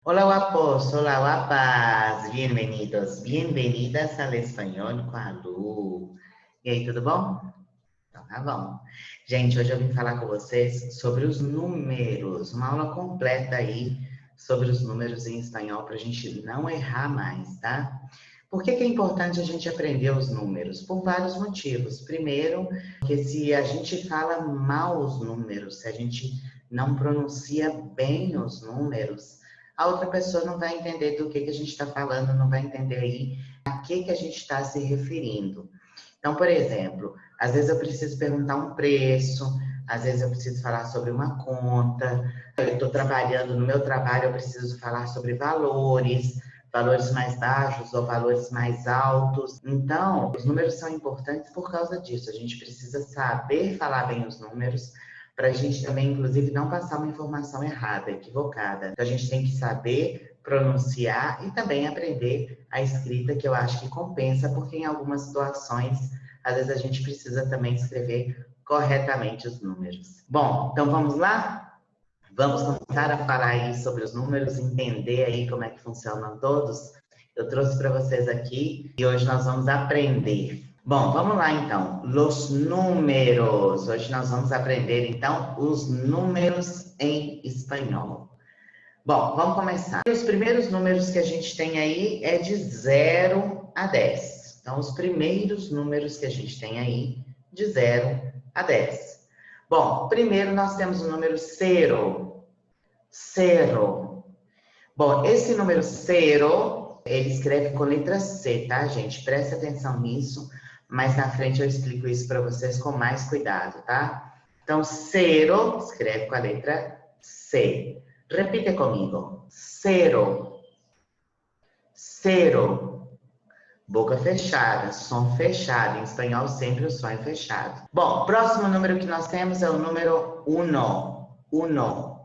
Hola guapos, hola guapas, bienvenidos, bienvenidas al Espanhol com a Lu. E aí, tudo bom? Então tá bom. Gente, hoje eu vim falar com vocês sobre os números, uma aula completa aí sobre os números em espanhol para a gente não errar mais, tá? Por que que é importante a gente aprender os números? Por vários motivos. Primeiro, porque se a gente fala mal os números, se a gente não pronuncia bem os números, a outra pessoa não vai entender do que a gente está falando, não vai entender aí a que a gente está se referindo. Então, por exemplo, às vezes eu preciso perguntar um preço, às vezes eu preciso falar sobre uma conta, eu estou trabalhando no meu trabalho, eu preciso falar sobre valores, valores mais baixos ou valores mais altos. Então, os números são importantes por causa disso. A gente precisa saber falar bem os números para a gente também, inclusive, não passar uma informação errada, equivocada. Então, a gente tem que saber pronunciar e também aprender a escrita, que eu acho que compensa, porque em algumas situações, às vezes a gente precisa também escrever corretamente os números. Bom, então vamos lá? Vamos começar a falar aí sobre os números, entender aí como é que funcionam todos. Eu trouxe para vocês aqui e hoje nós vamos aprender. Bom, vamos lá então. Los números. Hoje nós vamos aprender então os números em espanhol. Bom, vamos começar. Os primeiros números que a gente tem aí é de 0 a 10. Então, os primeiros números que a gente tem aí, de 0 a 10. Bom, primeiro nós temos o número zero. Zero. Bom, esse número zero, ele escreve com letra C, tá, gente? Presta atenção nisso. Mais na frente eu explico isso para vocês com mais cuidado, tá? Então, zero escreve com a letra C. Repite comigo. Zero. Zero. Boca fechada, som fechado. Em espanhol, sempre o som é fechado. Bom, próximo número que nós temos é o número uno. Uno.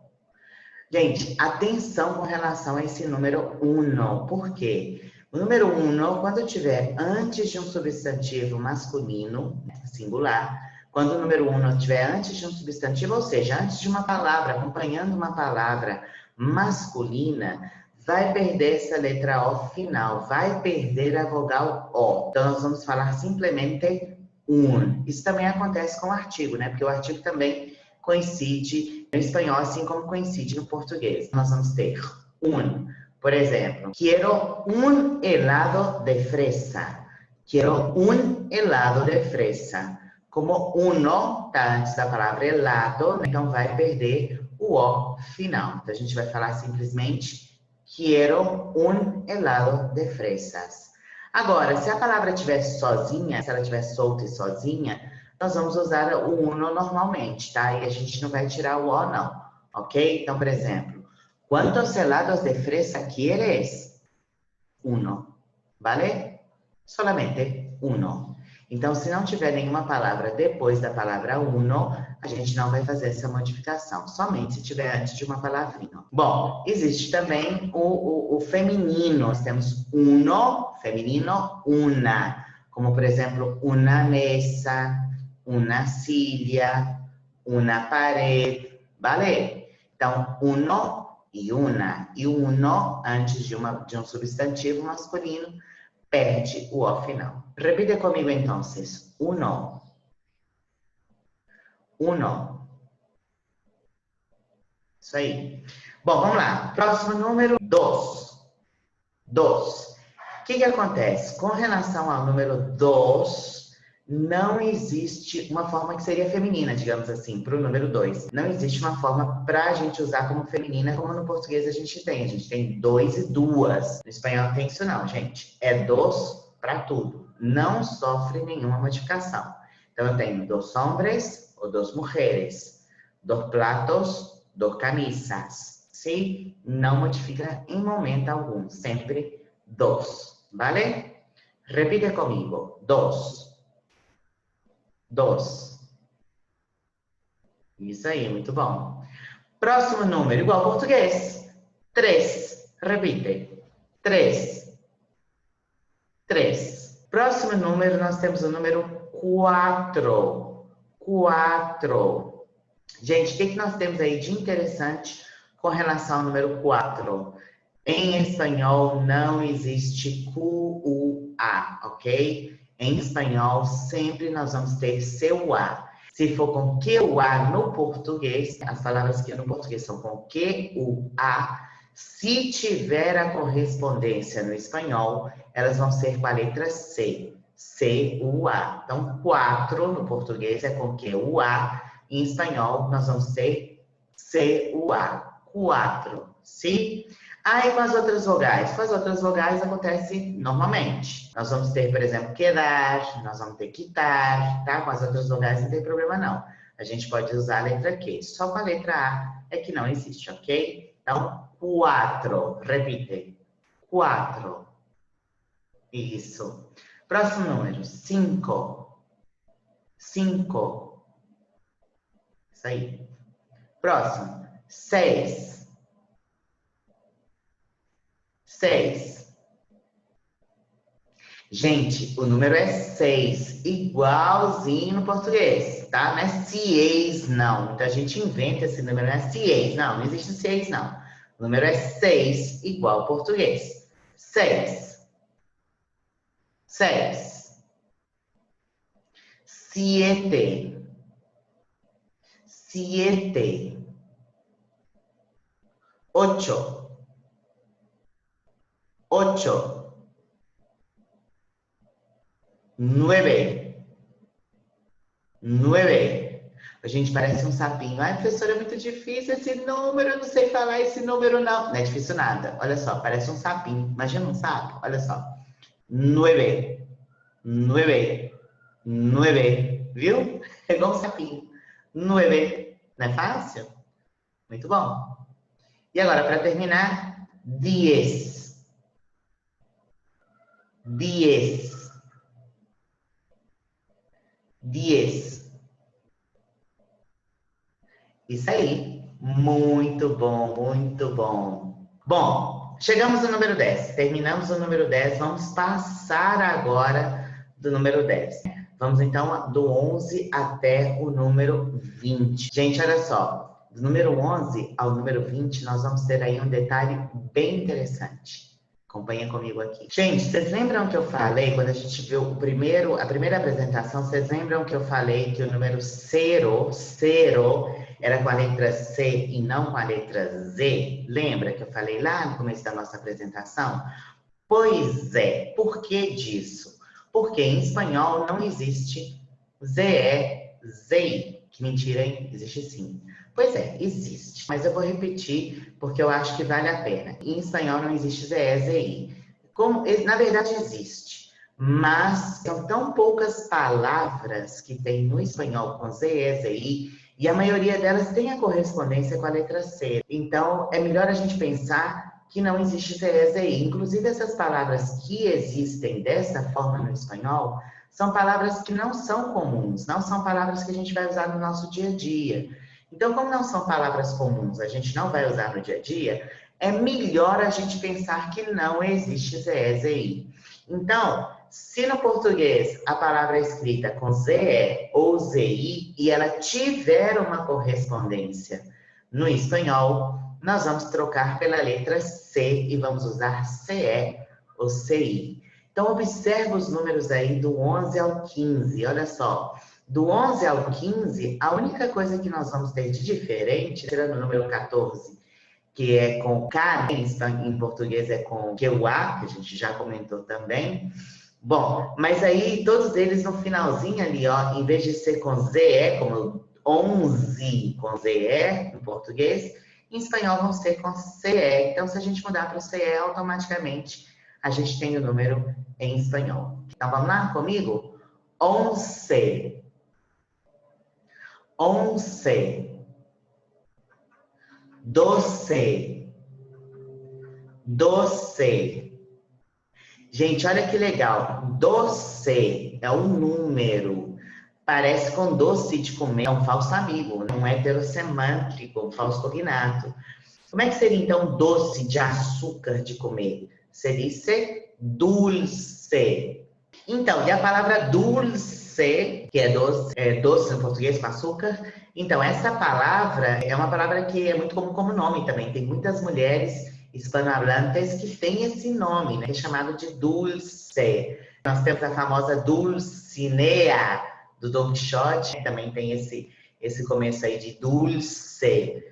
Gente, atenção com relação a esse número uno. Por quê? O número uno, quando tiver antes de um substantivo masculino, singular, quando o número uno estiver antes de um substantivo, ou seja, antes de uma palavra, acompanhando uma palavra masculina, vai perder essa letra O final, vai perder a vogal O. Então, nós vamos falar simplesmente un. Isso também acontece com o artigo, né? Porque o artigo também coincide no espanhol, assim como coincide no português. Nós vamos ter un. Por exemplo, quiero un helado de fresa. Quiero un helado de fresa. Como uno está antes da palavra helado, então vai perder o O final. Então a gente vai falar simplesmente quiero un helado de fresas. Agora, se a palavra estiver sozinha, se ela estiver solta e sozinha, nós vamos usar o uno normalmente, tá? E a gente não vai tirar o O, não, ok? Então, por exemplo, ¿cuántos helados de fresa quieres? Uno, ¿vale? Solamente uno. Então, se não tiver nenhuma palavra depois da palavra uno, a gente não vai fazer essa modificação, somente se tiver antes de uma palavrinha. Bom, existe também o feminino. Nós temos uno, feminino, una. Como, por exemplo, una mesa, una silla, una pared, ¿vale? Então, uno e una. E uno, antes de um substantivo masculino, perde o O final. Repite comigo, então. Uno. Uno. Isso aí. Bom, vamos lá. Próximo número, dos. Dos. O que acontece? Com relação ao número dos, não existe uma forma que seria feminina, digamos assim, para o número 2. Não existe uma forma para a gente usar como feminina, como no português a gente tem. A gente tem dois e duas. No espanhol não tem isso não, gente. É dos para tudo. Não sofre nenhuma modificação. Então, eu tenho dos hombres ou dos mulheres, dos platos, dos camisas. Sim? Não modifica em momento algum. Sempre dos. ¿Vale? Repite comigo. Dos. Dos. Isso aí, muito bom. Próximo número, igual ao português. Três. Repite. Três. Três. Próximo número, nós temos o número quatro. Quatro. Gente, o que nós temos aí de interessante com relação ao número 4? Em espanhol não existe QUA, ok? Em espanhol sempre nós vamos ter CUA. Se for com QUA no português, as palavras que no português são com QUA, se tiver a correspondência no espanhol, elas vão ser com a letra C. CUA. Então, 4 no português é com QUA. Em espanhol, nós vamos ter CUA. 4. Sim? Aí, com as outras vogais. Com as outras vogais acontece normalmente. Nós vamos ter, por exemplo, quedar, nós vamos ter quitar, tá? Com as outras vogais não tem problema, não. A gente pode usar a letra Q. Só com a letra A é que não existe, ok? Então, 4. Repite. 4. Isso. Próximo número, 5. 5. Isso aí. Próximo, 6. 6. Gente, o número é 6, igualzinho no português, tá? Não é 6, não. Então a gente inventa esse número, não é 6, não. Não existe 6, não. O número é 6, igual ao português. 6. 6. 7. 7. 8. 8. 9. 9. A gente parece um sapinho. Ai, professora, é muito difícil esse número, eu não sei falar esse número, não. Não é difícil nada. Olha só, parece um sapinho. Imagina um sapo, olha só. 9. 9. 9. Viu? É igual um sapinho. 9. Não é fácil? Muito bom. E agora, para terminar, 10. 10. 10. Isso aí. Muito bom, muito bom. Bom, chegamos no número 10. Terminamos o número 10. Vamos passar agora do número 10. Vamos, então, do 11 até o número 20. Gente, olha só. Do número 11 ao número 20, nós vamos ter aí um detalhe bem interessante. Acompanha comigo aqui. Gente, vocês lembram que eu falei, quando a gente viu a primeira apresentação, vocês lembram que eu falei que o número 0 era com a letra C e não com a letra Z? Lembra que eu falei lá no começo da nossa apresentação? Pois é, por que disso? Porque em espanhol não existe ZE, ZI. Que mentira, hein? Existe sim. Pois é, existe. Mas eu vou repetir porque eu acho que vale a pena. Em espanhol não existe ZE, ZI. Na verdade existe. Mas são tão poucas palavras que tem no espanhol com ZE, ZI, e a maioria delas tem a correspondência com a letra C. Então, é melhor a gente pensar que não existe ZE, ZI. Inclusive, essas palavras que existem dessa forma no espanhol são palavras que não são comuns, não são palavras que a gente vai usar no nosso dia a dia. Então, como não são palavras comuns, a gente não vai usar no dia a dia, é melhor a gente pensar que não existe ZE, ZI. Então, se no português a palavra é escrita com ZE ou ZI e ela tiver uma correspondência no espanhol, nós vamos trocar pela letra C e vamos usar CE ou CI. Então, observa os números aí do 11 ao 15, olha só. Do 11 ao 15, a única coisa que nós vamos ter de diferente, tirando o número 14, que é com K, em português é com QA, que a gente já comentou também. Bom, mas aí todos eles no finalzinho ali, ó, em vez de ser com ZE, como 11 com ZE em português, em espanhol vão ser com CE. Então, se a gente mudar para o CE, automaticamente a gente tem o número em espanhol. Então, vamos lá comigo? 11. 11. 12. 12. Gente, olha que legal. Doce é um número. Parece com doce de comer. É um falso amigo, né? Um heterossemântico, um falso cognato. Como é que seria, então, doce de açúcar de comer? Seria dulce. Então, e a palavra dulce, que é doce em português com açúcar. Então, essa palavra é uma palavra que é muito comum como nome também. Tem muitas mulheres hispanohablantes que têm esse nome, né? Que é chamado de dulce. Nós temos a famosa Dulcinea do Don Quixote, também tem esse começo aí de dulce,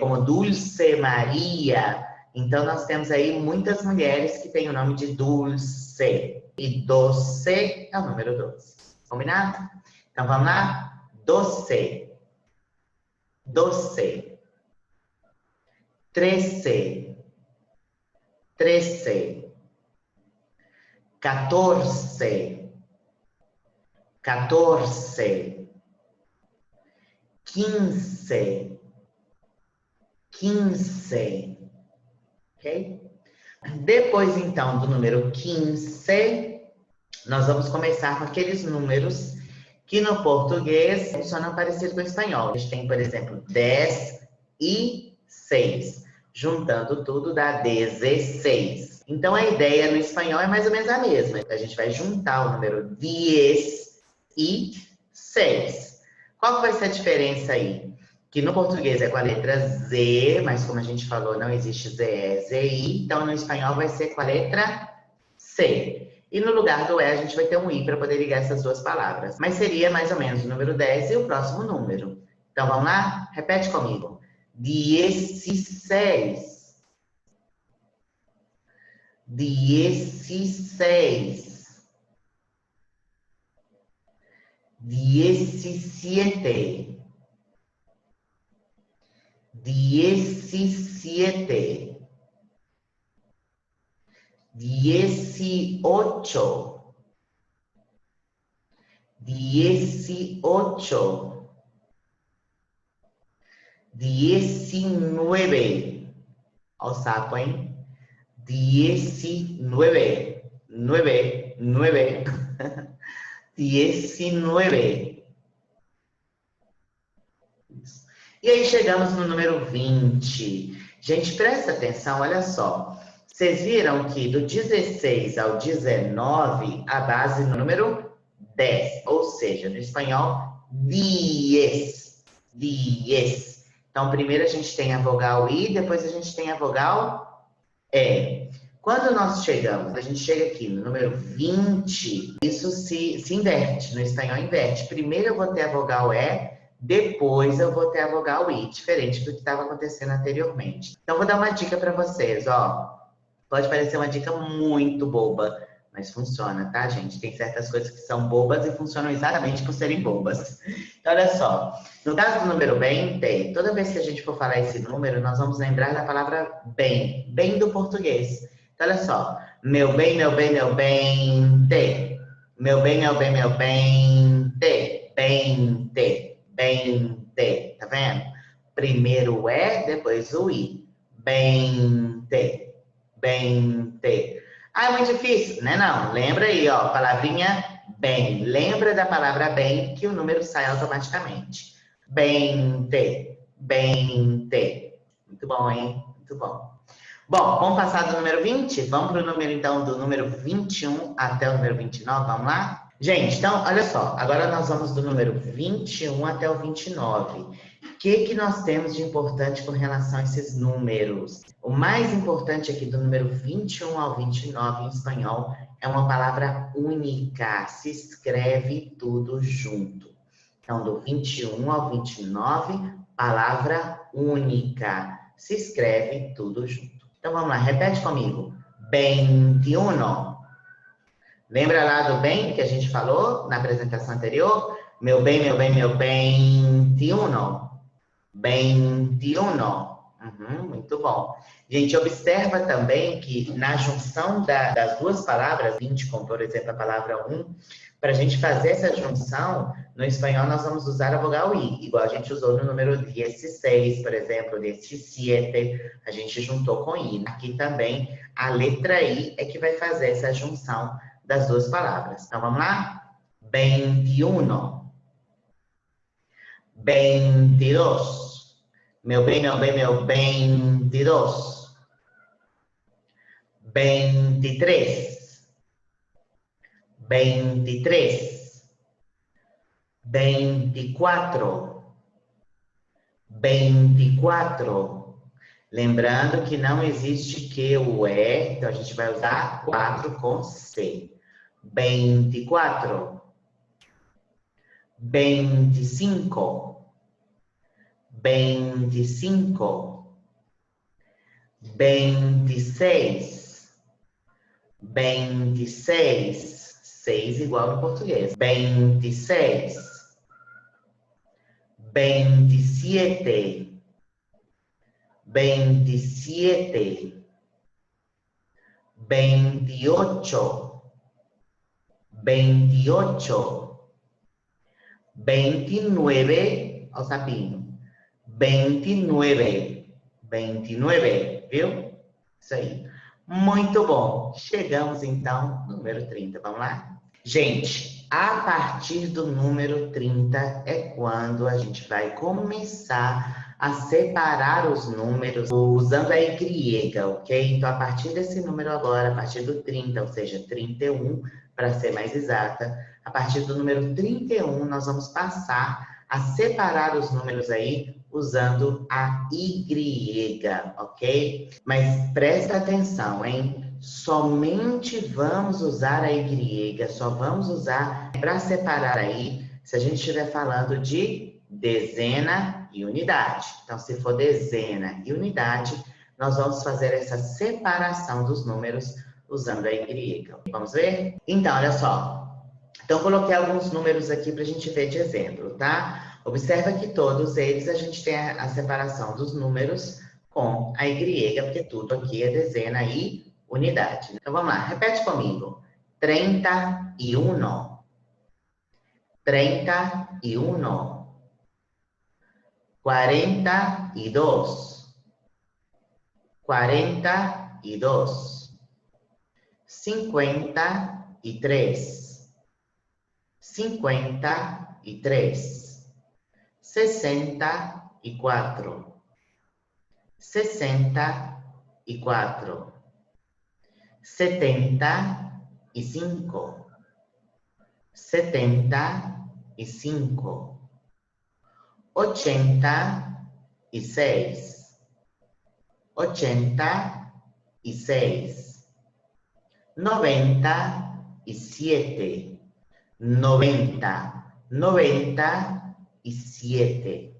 como Dulce Maria. Então, nós temos aí muitas mulheres que têm o nome de Dulce. E doce é o número 12. Combinado? Então, vamos lá? Doce. Doce. Trece. Trece. 14. 14. 15. 15. Ok? Depois, então, do número 15, nós vamos começar com aqueles números que no português funcionam parecido com o espanhol. A gente tem, por exemplo, 10 e 6. Juntando tudo dá 16. Então, a ideia no espanhol é mais ou menos a mesma. A gente vai juntar o número 10 e 6. Qual que vai ser a diferença aí? Que no português é com a letra Z, mas como a gente falou, não existe ZE, ZI. Então, no espanhol vai ser com a letra C. E no lugar do E, a gente vai ter um I para poder ligar essas duas palavras. Mas seria mais ou menos o número 10 e o próximo número. Então, vamos lá? Repete comigo. 16. 16. 17. 17. 18. 18. 19. Olha o sapo, hein? 19. 9. 9. 19. E aí chegamos no número 20. Gente, presta atenção, olha só. Vocês viram que do 16 ao 19, a base no número 10. Ou seja, no espanhol, diez. Diez. Então, primeiro a gente tem a vogal I, depois a gente tem a vogal E. Quando nós chegamos, a gente chega aqui no número 20, isso se inverte, no espanhol inverte. Primeiro eu vou ter a vogal E, depois eu vou ter a vogal I, diferente do que estava acontecendo anteriormente. Então, vou dar uma dica para vocês, ó. Pode parecer uma dica muito boba, mas funciona, tá, gente? Tem certas coisas que são bobas e funcionam exatamente por serem bobas. Então, olha só. No caso do número 20, toda vez que a gente for falar esse número, nós vamos lembrar da palavra bem. Bem do português. Então, olha só. Meu bem, meu bem, meu bem, te. Meu bem, meu bem, meu bem, te. Bem, te. Bem, te. Tá vendo? Primeiro o E, depois o I. Bem, te. Bem, te. Ah, é muito difícil, né? Não. Lembra aí, ó, palavrinha bem. Lembra da palavra bem que o número sai automaticamente. Bem, te. Bem, te. Muito bom, hein? Muito bom. Bom, vamos passar do número 20? Vamos para o número, então, do número 21 até o número 29, vamos lá? Gente, então, olha só. Agora nós vamos do número 21 até o 29. O que nós temos de importante com relação a esses números? O mais importante aqui do número 21 ao 29 em espanhol é uma palavra única. Se escreve tudo junto. Então, do 21 ao 29, palavra única. Se escreve tudo junto. Então, vamos lá, repete comigo. 21. Lembra lá do bem que a gente falou na apresentação anterior? Meu bem, meu bem, meu bem, 21. 21. Muito bom. Gente, observa também que na junção das duas palavras, 20, como por exemplo a palavra 1, para a gente fazer essa junção, no espanhol nós vamos usar a vogal I, igual a gente usou no número 16, por exemplo, 17, a gente juntou com I. Aqui também a letra I é que vai fazer essa junção das duas palavras. Então vamos lá? 21. 22. Meu bem, meu bem, meu bem, 22. 23. 23. 24. 24. Lembrando que não existe que o é, então a gente vai usar 4 com C. 24. 25. 25. 26. 26. 6 igual no português. 26. 27. 27. 28. 28. 29, ó o sapinho. 29. 29, viu? Isso aí. Muito bom. Chegamos, então, no número 30. Vamos lá? Gente, a partir do número 30 é quando a gente vai começar a separar os números usando a Y, ok? Então, a partir desse número agora, a partir do 30, ou seja, 31, para ser mais exata, a partir do número 31, nós vamos passar a separar os números aí usando a Y, ok? Mas presta atenção, hein? Somente vamos usar a Y, só vamos usar para separar aí se a gente estiver falando de dezena e unidade. Então, se for dezena e unidade, nós vamos fazer essa separação dos números usando a Y. Vamos ver? Então, olha só. Então, coloquei alguns números aqui para a gente ver de exemplo, tá? Observa que todos eles a gente tem a separação dos números com a Y, porque tudo aqui é dezena e unidade. Então, vamos lá, repete comigo. 31. 31. 42. 42. 53. 53. 64. 64. 75. 75. 86. 86. 97. 97.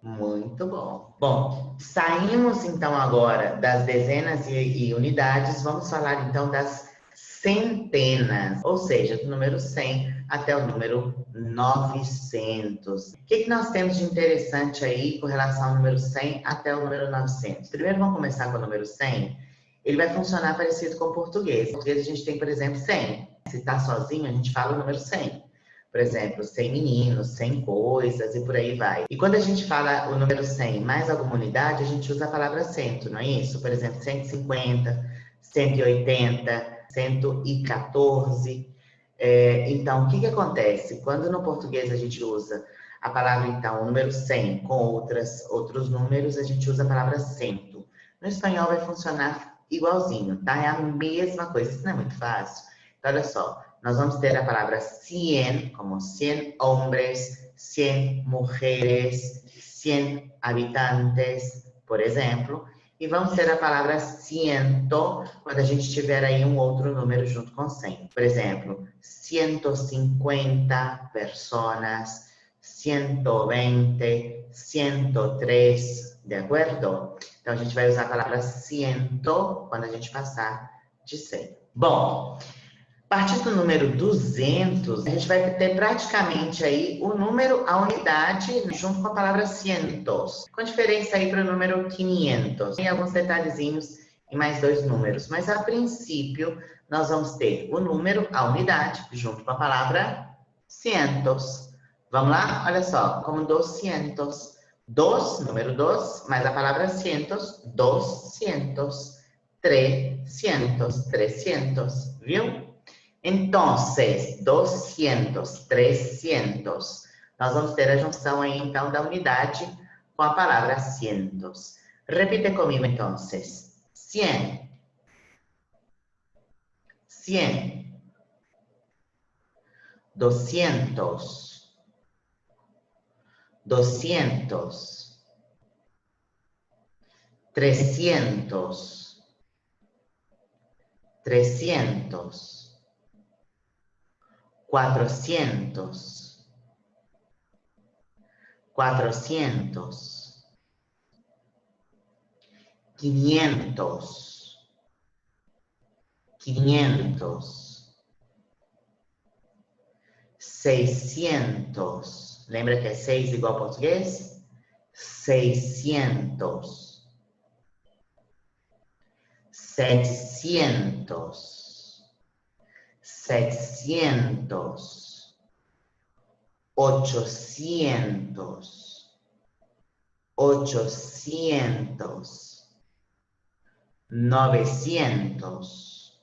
Muito bom. Bom, saímos então agora das dezenas e unidades, vamos falar então das centenas, ou seja, do número 100 até o número 900. O que nós temos de interessante aí com relação ao número 100 até o número 900? Primeiro vamos começar com o número 100. Ele vai funcionar parecido com o português. No português a gente tem, por exemplo, 100. Se está sozinho, a gente fala o número 100. Por exemplo, 100 meninos, 100 coisas e por aí vai. E quando a gente fala o número 100 mais alguma unidade, a gente usa a palavra cento, não é isso? Por exemplo, 150, 180, 114. Então, o que acontece? Quando no português a gente usa a palavra, então, o número 100 com outros números, a gente usa a palavra cento. No espanhol vai funcionar igualzinho, tá? É a mesma coisa, isso não é muito fácil. Então, olha só. Nós vamos ter a palavra 100, como 100 hombres, 100 mujeres, 100 habitantes, por exemplo. E vamos ter a palavra ciento, quando a gente tiver aí um outro número junto com 100. Por exemplo, 150 personas, 120, 103, de acordo? Então, a gente vai usar a palavra ciento quando a gente passar de 100. Bom, a partir do número 200, a gente vai ter praticamente aí o número, a unidade, junto com a palavra cientos. Com diferença aí para o número 500. Tem alguns detalhezinhos e mais dois números. Mas, a princípio, nós vamos ter o número, a unidade, junto com a palavra cientos. Vamos lá? Olha só, como 200. Número 2, mais a palavra cientos, 200. 300, 300, viu? Entonces, 200, 300. Nós vamos ter a junção aí, então, da unidade com a palavra cientos. Repite comigo, entonces. 100. 100. 200. 200. 300, 300, 400, 400, 500, 500, 600, lembra que é 6 igual ao português? 600, 700, 700, 800, 800, 900,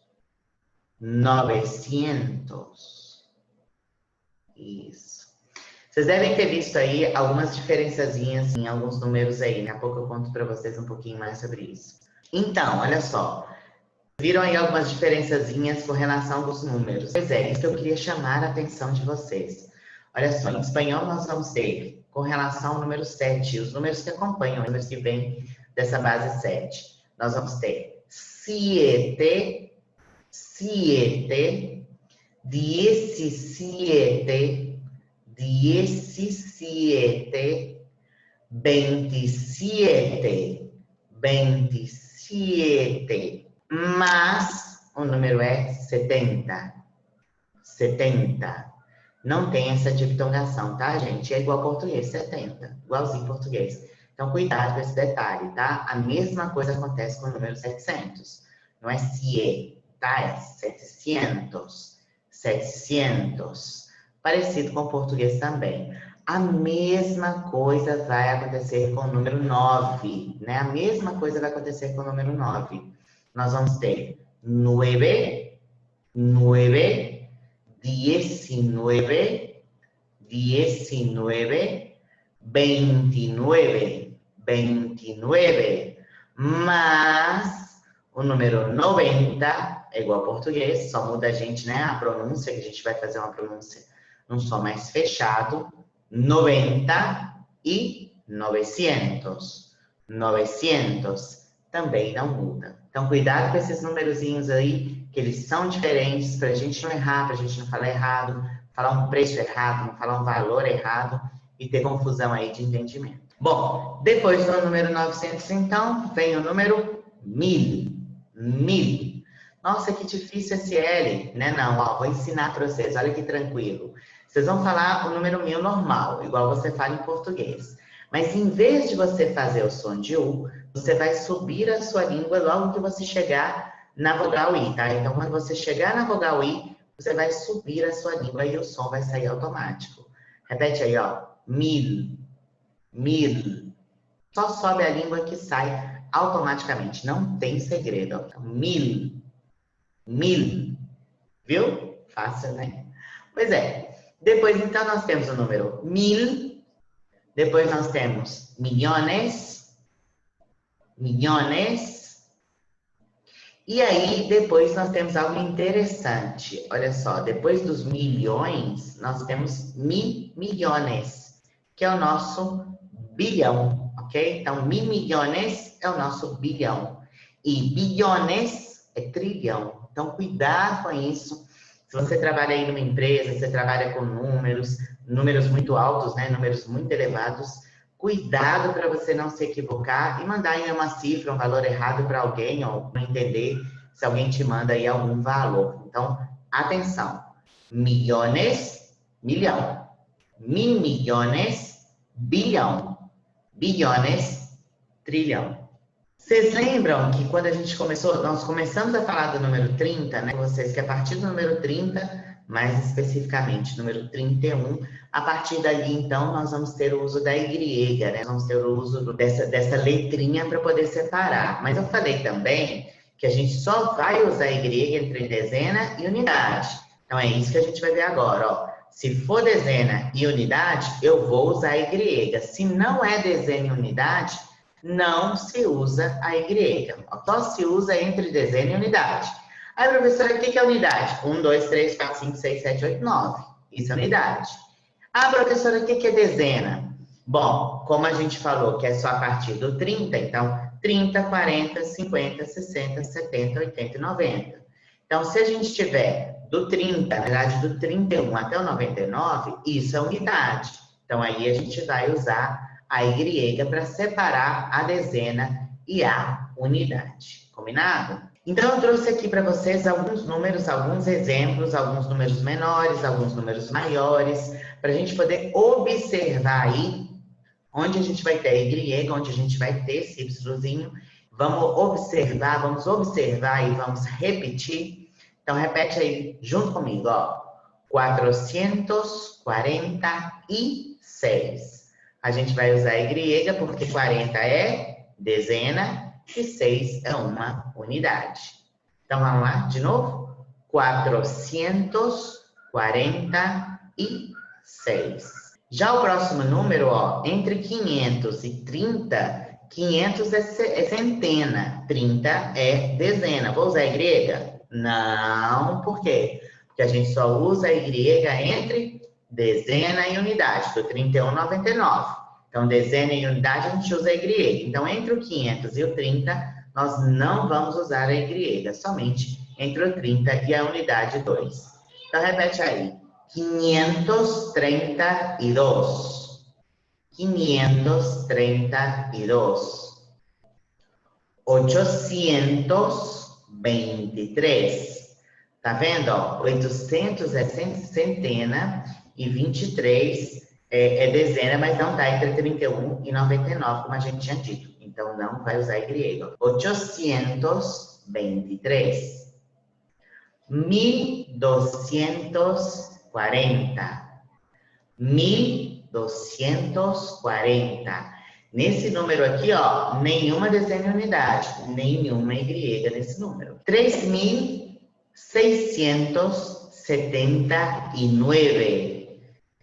900. Isso. Vocês devem ter visto aí algumas diferençazinhas em alguns números aí. Daqui a pouco eu conto para vocês um pouquinho mais sobre isso. Então, olha só. Viram aí algumas diferençazinhas com relação aos números. Pois é, isso que eu queria chamar a atenção de vocês. Olha só, em espanhol nós vamos ter com relação ao número 7, os números que acompanham, os números que vêm dessa base 7. Nós vamos ter 7, 7, 17, 17, 27, 27, mas o número é 70, 70. Não tem essa diptongação, tá, gente? É igual ao português, 70, igualzinho ao português. Então, cuidado com esse detalhe, tá? A mesma coisa acontece com o número 700. Não é CIE, tá? É 700, 700. Parecido com o português também. A mesma coisa vai acontecer com o número 9, né? A mesma coisa vai acontecer com o número 9. Nós vamos ter 9, 9, 19, 19, 29, 29, mas o número 90 é igual ao português, só muda a gente, né? A pronúncia, que a gente vai fazer uma pronúncia num som mais fechado. 90 e 900. 900 também não muda. Então, cuidado com esses numerozinhos aí, que eles são diferentes, para a gente não errar, para a gente não falar errado, falar um preço errado, não falar um valor errado e ter confusão aí de entendimento. Bom, depois do número 900, então, vem o número 1000. 1000. Nossa, que difícil esse L, né? Não, ó, vou ensinar para vocês, olha que tranquilo. Vocês vão falar o número 1000 normal, igual você fala em português. Mas em vez de você fazer o som de U, você vai subir a sua língua logo que você chegar na vogal I, tá? Então, quando você chegar na vogal I, você vai subir a sua língua e o som vai sair automático. Repete aí, ó. 1000, 1000. Só sobe a língua que sai automaticamente. Não tem segredo, ó. 1000, 1000. Viu? Fácil, né? Pois é. Depois, então, nós temos o número 1000. Depois nós temos milhões. Milhões. E aí, depois nós temos algo interessante. Olha só, depois dos milhões, nós temos milhões, que é o nosso bilhão, ok? Então, milhões é o nosso bilhão. E bilhões é trilhão. Então, cuidado com isso. Se você trabalha aí numa empresa, você trabalha com números muito altos, né? Números muito elevados, cuidado para você não se equivocar e mandar aí uma cifra, um valor errado para alguém, ou não entender se alguém te manda aí algum valor. Então, atenção. Milhões, milhão. Mil milhões, bilhão. Bilhões, trilhão. Vocês lembram que quando a gente começou, nós começamos a falar do número 30, né? Vocês que a partir do número 30, mais especificamente número 31, a partir dali, então, nós vamos ter o uso da Y, né? Nós vamos ter o uso dessa letrinha para poder separar. Mas eu falei também que a gente só vai usar Y entre dezena e unidade. Então, é isso que a gente vai ver agora, ó. Se for dezena e unidade, eu vou usar Y. Se não é dezena e unidade, não se usa a Y. Só se usa entre dezena e unidade. Aí, professora, o que é unidade? 1, 2, 3, 4, 5, 6, 7, 8, 9. Isso é unidade. Ah, professora, o que é dezena? Bom, como a gente falou que é só a partir do 30, então 30, 40, 50, 60, 70, 80 e 90. Então, se a gente tiver do 30, na verdade, do 31 até o 99, isso é unidade. Então, aí a gente vai usar a Y para separar a dezena e a unidade. Combinado? Então, eu trouxe aqui para vocês alguns números, alguns exemplos, alguns números menores, alguns números maiores, para a gente poder observar aí onde a gente vai ter a Y, onde a gente vai ter esse Yzinho. Vamos observar e vamos repetir. Então, repete aí junto comigo, ó. 446. A gente vai usar a Y porque 40 é dezena e 6 é uma unidade. Então, vamos lá de novo? 446. Já o próximo número, ó, entre 500 e 30, 500 é centena, 30 é dezena. Vou usar a Y? Não, por quê? Porque a gente só usa a Y entre dezena e unidade, do 31 ao 99. Então, dezena e unidade, a gente usa a Y. Então, entre o 500 e o 30, nós não vamos usar a Y, somente entre o 30 e a unidade 2. Então, repete aí. 532. 532. 823. Tá vendo? Ó? 800 é centena e 23 é dezena, mas não tá entre 31 e 99, como a gente tinha dito. Então, não vai usar Y. 823. 1240. 1240. Nesse número aqui, ó, nenhuma dezena e unidade, nenhuma Y nesse número. 3.679.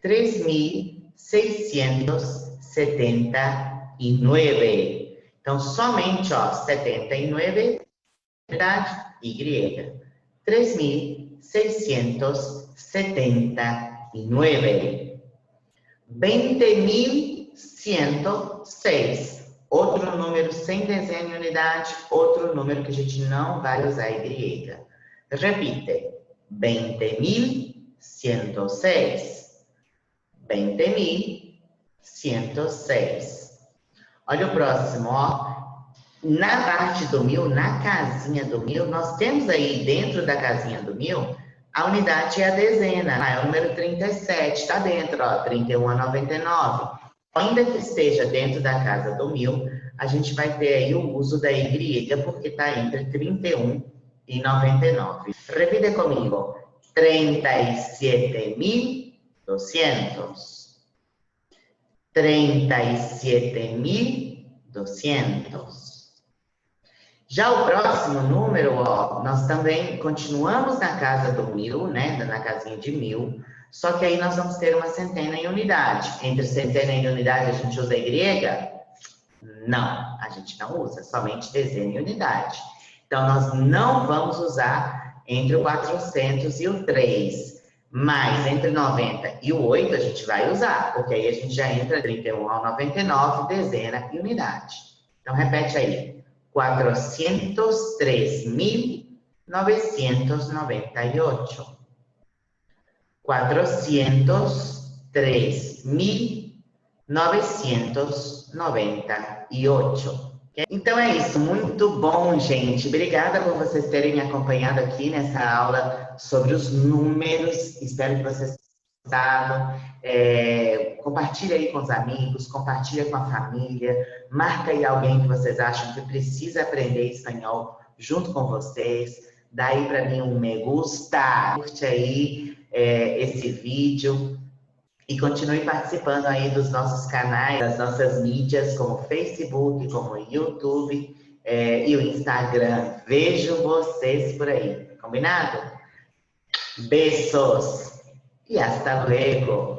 3.679. Então, somente, ó, 79 unidade, Y. 3.679. 20.106. Outro número sem dezena e unidade, outro número que a gente não vai usar Y. Repite. 20.106. 20.106. Olha o próximo, ó. Na parte do 1000, na casinha do 1000, nós temos aí dentro da casinha do 1000, a unidade é a dezena. É o número 37, está dentro, ó, 31 a 99. Ainda que esteja dentro da casa do 1000, a gente vai ter aí o uso da Y, porque está entre 31 e 99. Repite comigo. 37.200. 37.200. Já o próximo número, ó, nós também continuamos na casa do 1000, né? Na casinha de 1000, só que aí nós vamos ter uma centena em unidade. Entre centena e unidade a gente usa Y? Não, a gente não usa, somente dezena e unidade. Então, nós não vamos usar entre o 400 e o 3, mas entre 90 e o 8 a gente vai usar, porque aí a gente já entra 31 ao 99, dezena e unidade. Então, repete aí. 403.998. 403.998. Então é isso, muito bom, gente. Obrigada por vocês terem me acompanhado aqui nessa aula sobre os números. Espero que vocês tenham gostado. Compartilha aí com os amigos, compartilha com a família, marca aí alguém que vocês acham que precisa aprender espanhol junto com vocês. Dá aí para mim um me gusta, curte aí esse vídeo. E continue participando aí dos nossos canais, das nossas mídias, como Facebook, como YouTube e o Instagram. Vejo vocês por aí. Combinado? Beijos e hasta luego.